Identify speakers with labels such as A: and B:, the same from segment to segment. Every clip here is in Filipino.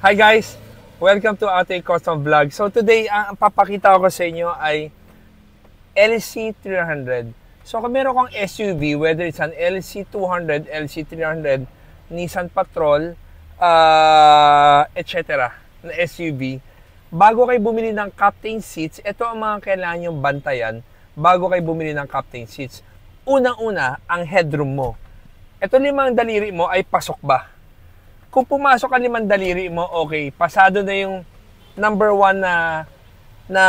A: Hi guys! Welcome to Ate Custom Vlog. So today, ang papakita ko sa inyo ay LC300. So kung meron kang SUV, whether it's an LC200, LC300, Nissan Patrol, etc. na SUV, bago kayo bumili ng captain seats, ito ang mga kailangan nyo bantayan bago kayo bumili ng captain seats. Unang-una, ang headroom mo. Ito 5 daliri mo ay pasok ba? Kung pumasok ang 5 daliri mo, okay, pasado na yung number 1 na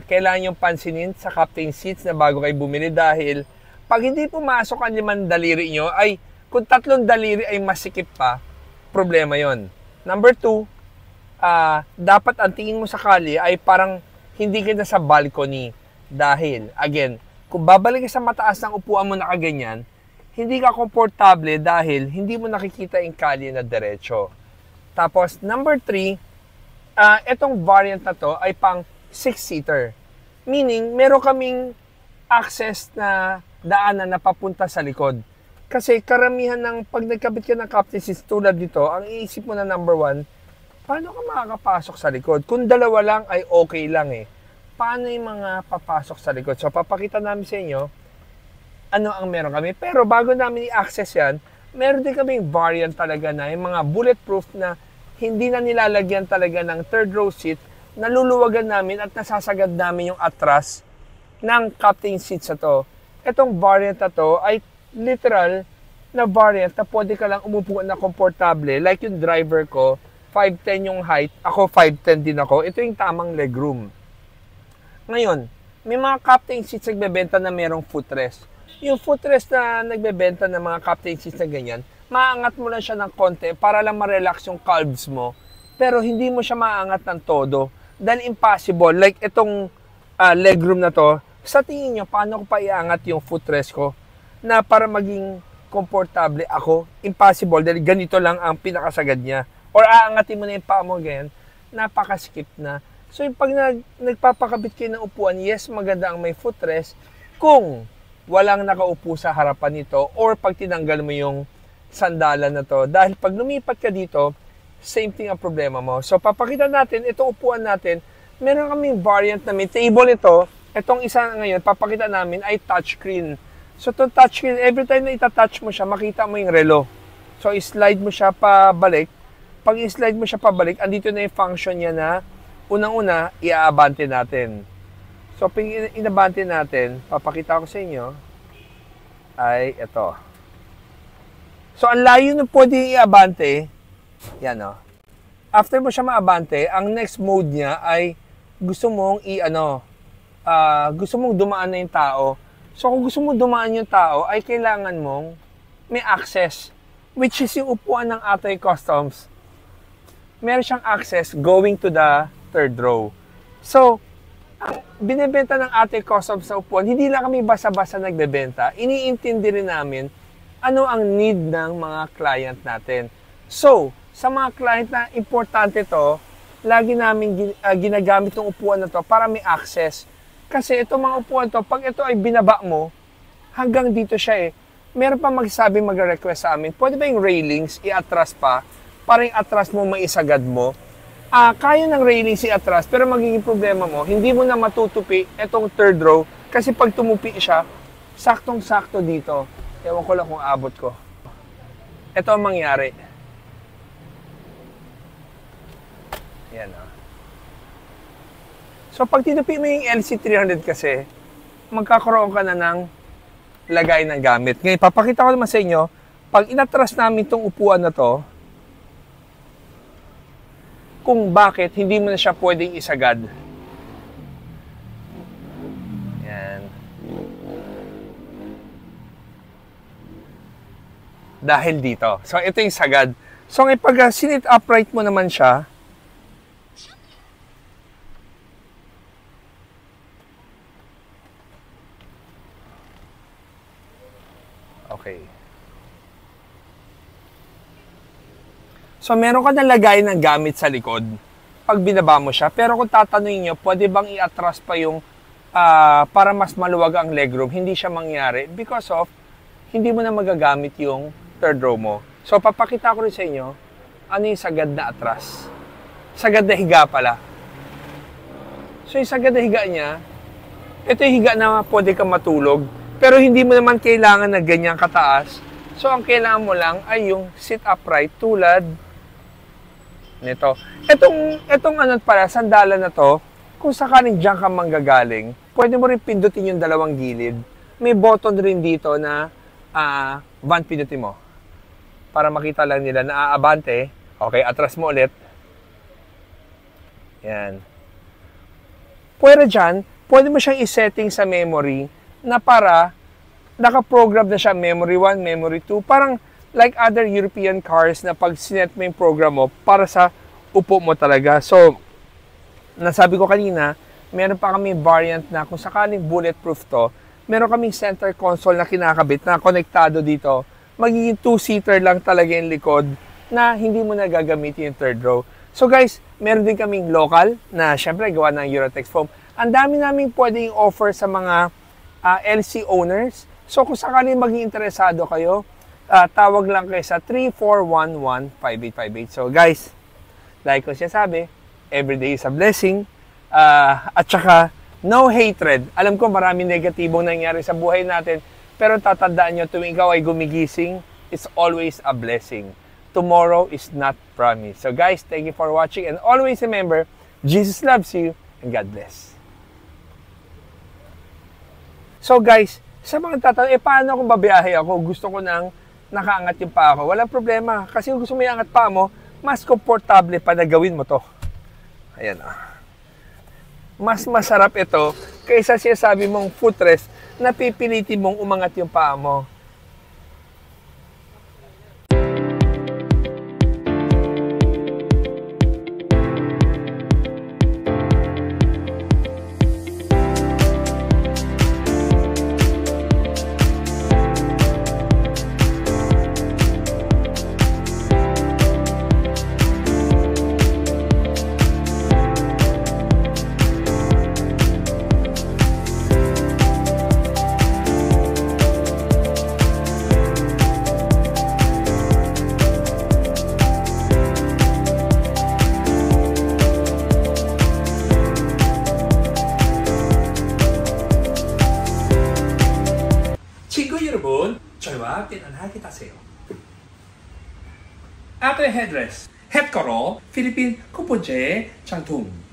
A: kailangan yung pansinin sa captain seats na bago kayo bumili dahil pag hindi pumasok ang 5 daliri nyo, ay kung 3 daliri ay masikip pa, problema yon. Number 2, dapat ang tingin mo sa kalye ay parang hindi ka na sa balcony dahil, again, kung babalik ka sa mataas ng upuan mo na kaganyan, hindi ka komportable dahil hindi mo nakikita yung kalye na diretso. Tapos, number 3, itong variant na to ay pang 6-seater. Meaning, meron kaming access na daanan na papunta sa likod. Kasi karamihan ng pag nagkabit ka ng captain seats tulad dito, ang iisip mo na number 1, paano ka makakapasok sa likod? Kung dalawa lang ay okay lang eh. Paano yung mga papasok sa likod? So, papakita namin sa inyo ano ang meron kami. Pero bago namin i-access yan, meron din kaming variant talaga na yung mga bulletproof na hindi na nilalagyan talaga ng third row seat, naluluwagan namin at nasasagad namin yung atras ng captain seats na to. Itong variant na to ay literal na variant na pwede ka lang umupo na komportable. Like yung driver ko, 5'10 yung height, ako 5'10 din ako. Ito yung tamang legroom. Ngayon, may mga captain seats nagbebenta na merong footrest. Yung footrest na nagbebenta ng mga captain seats na ganyan, maangat mo lang siya ng konti para lang ma-relax yung calves mo. Pero hindi mo siya maangat ng todo. Dahil impossible. Like itong legroom na to, sa tingin nyo, paano ko pa iangat yung footrest ko na para maging komportable ako? Impossible. Dahil ganito lang ang pinakasagad niya. Or aangatin mo na yung paa mo ganyan, napakaskip na. So yung pag nagpapakabit kayo ng upuan, yes, maganda ang may footrest kung walang nakaupo sa harapan nito or pag tinanggal mo yung sandalan na to. Dahil pag lumipat ka dito, same thing ang problema mo. So, papakita natin, itong upuan natin, meron kaming variant na may table ito. Itong isa ngayon, papakita namin ay touchscreen. So, itong touchscreen, every time na itatouch mo siya, makita mo yung relo. So, i-slide mo siya pabalik. Pag i-slide mo siya pabalik, andito na yung function niya na unang-una, iaabante natin. So, pag inabante natin, papakita ko sa inyo, ay ito. So, ang layo na pwede iabante, yan o. After mo siya maabante, ang next mode niya ay gusto mong gusto mong dumaan na yung tao. So, kung gusto mong dumaan yung tao, ay kailangan mong may access, which is yung upuan ng Ate Customs. Meron siyang access going to the third row. So, ang binibenta ng Ate Customs sa upuan, hindi lang kami basa-basa nagbebenta. Iniintindi rin namin ano ang need ng mga client natin. So, sa mga client na importante to, lagi namin ginagamit ng upuan na to para may access. Kasi itong mga upuan to, pag ito ay binaba mo, hanggang dito siya eh. Meron pa magsabi mag-request sa amin, pwede ba yung railings i-atras pa para yung atras mo maisagad mo? Kaya ng railing si atras, pero magiging problema mo, hindi mo na matutupi itong third row kasi pag tumupi siya, saktong-sakto dito. Ewan ko lang kung abot ko. Ito ang mangyari. Yan o. So pag tinupi mo yung LC300 kasi, magkakaroon ka na ng lagay ng gamit. Ngayon, papakita ko naman sa inyo, pag inatras namin itong upuan na to, kung bakit hindi mo na siya pwedeng isagad. Yan. Dahil dito. So, ito yung sagad. So, pag sinit upright mo naman siya, okay. So, meron ka nalagay ng gamit sa likod pag binaba mo siya. Pero kung tatanungin nyo, pwede bang i-atras pa yung para mas maluwag ang legroom? Hindi siya mangyari because of hindi mo na magagamit yung third row mo. So, papakita ko rin sa inyo ano yung sagad na atras. sagad na higa pala. So yung sagad na higa niya, ito yung higa na pwede kang matulog, pero hindi mo naman kailangan na ganyan kataas. So ang kailangan mo lang ay yung sit upright tulad nito. Etong ano pala, sandalan na to, kung sakaling diyan ka manggagaling, pwede mo rin pindutin yung dalawang gilid. May button rin dito na van pindutin mo. Para makita lang nila na aabante. Okay, atras mo ulit. Yan. Pwede dyan, pwede mo siyang isetting sa memory na para naka-program na siya memory 1, memory 2. Parang like other European cars na pag sinet mo yung program mo para sa upo mo talaga. So, nasabi ko kanina, meron pa kami variant na kung sakaling bulletproof to, meron kaming center console na kinakabit na konektado dito. Magiging 2-seater lang talaga yung likod na hindi mo na gagamitin yung third row. So guys, meron din kaming local na syempre gawa ng Eurotex foam. Ang dami naming pwedeng offer sa mga LC owners. So kung sakaling maging interesado kayo, tawag lang kayo sa 3411-5858. So guys, like ko siya sabi, every day is a blessing. At saka, no hatred. Alam ko maraming negatibong nangyari sa buhay natin. Pero tatandaan nyo, tuwing ikaw ay gumigising, it's always a blessing. Tomorrow is not promised. So guys, thank you for watching. And always remember, Jesus loves you and God bless. So guys, sa mga tatanong, paano kung babiyahe ako? Gusto ko nang nakaangat yung paa ko. Walang problema. Kasi kung gusto mo iangat paa mo, mas komportable pa na gawin mo to. Ayan mas masarap ito kaysa sinasabi mong footrest na pipilitin mong umangat yung paa mo.
B: 여러분, 저희와 띠난하게 타세요. 아토의 헤드레스, 햇거로 필리핀 쿠포제 장통.